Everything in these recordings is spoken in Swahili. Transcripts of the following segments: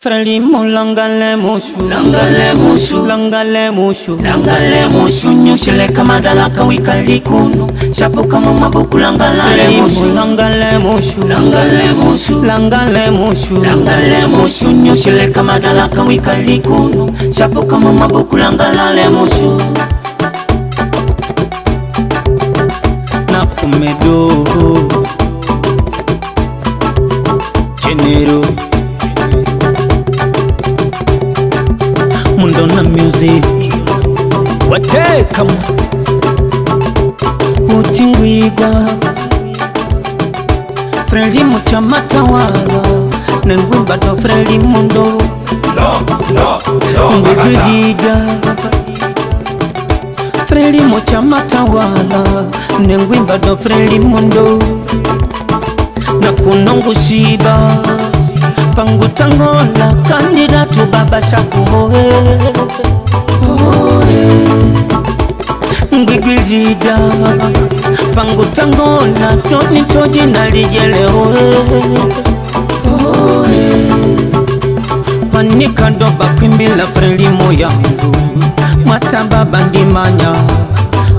Frelimo langale mushu, langale mushu, langale mushu, langale mushu, nyoshele kama dalaka wikali kuno, chapo kama mabuku langale mushu, langale mushu, langale mushu, langale mushu, langale mushu, nyoshele kama dalaka wikali kuno, chapo kama mabuku langale mushu. Na kumedo Genero Mundona music wateka utiwiga Frelimo chama tawala Nengwimba do Frelimo ndo Ngwigijida Frelimo chama tawala Nengwimba do Frelimo ndo Na kunongu shiba Pangu tangola kandidatu baba shakuhoe Ngwigwilida Pangu tangola toni toji nalijele Panika doba kwimbila Frelimo yangu Mata baba ndimanya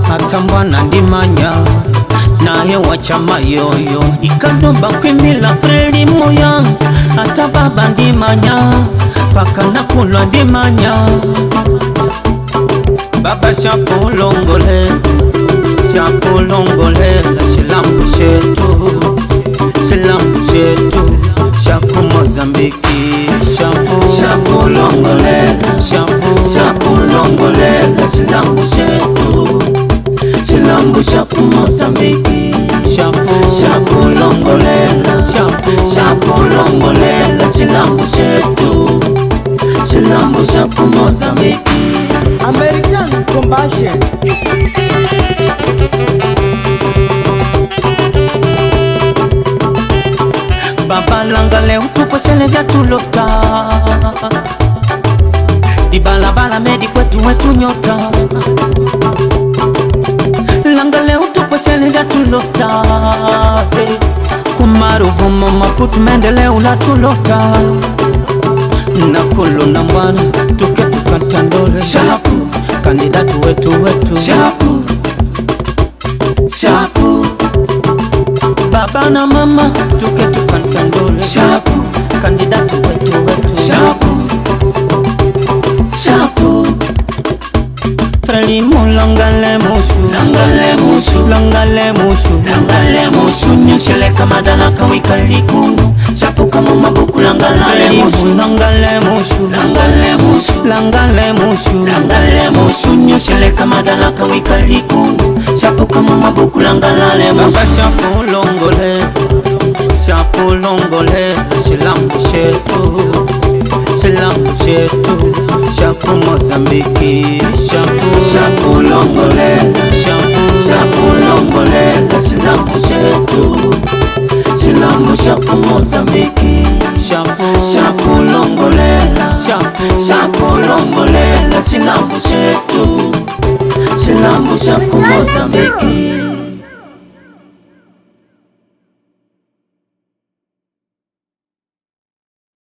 Hata mwana ndimanya Naye wachama yoyo Nikadoba kwimbila Frelimo yangu Hata baba ndimanya Paka nakulwa ndimanya Baba shapulongole Shapulongole Shilambu shetu Shilambu shetu Shaku Mozambiki Shapulongole Shapulongole Shilambu shetu Shilambu shaku Mozambiki Shapulongole Shapulongole Shilambu shetu Shilambu shaku Mozambiki. American Compassion. Baba langale utupo sele vya tulota Di balabala medi kwetu wetu nyota Langale utupo sele vya tulota Kumaruvu mama putu mendele ulatulota Nakulu na mwana tuke tukatandole Shapu Kandidatu wetu Shapu Shapu Baba na mama tuke tukatandole Shapu Kandidatu wetu Shapu Shapu Frelimo langale mushu, langale mushu, langale mushu, langale mushu, nyoshele kama dalaka wikali kuno, chapo kama mabuku langale mushu, langale mushu, langale mushu, langale mushu, langale mushu, nyoshele kama dalaka wikali kuno, chapo kama mabuku langale mushu. Baba shapulongole, shapulongole, shilambu shetu, shilambu shetu, shaku Mozambiki, Shapulongole Shapulongole Shilambu shetu Shilambu shaku Mozambiki Shapulongole Shapulongole Shilambu shetu Shilambu shaku Mozambiki.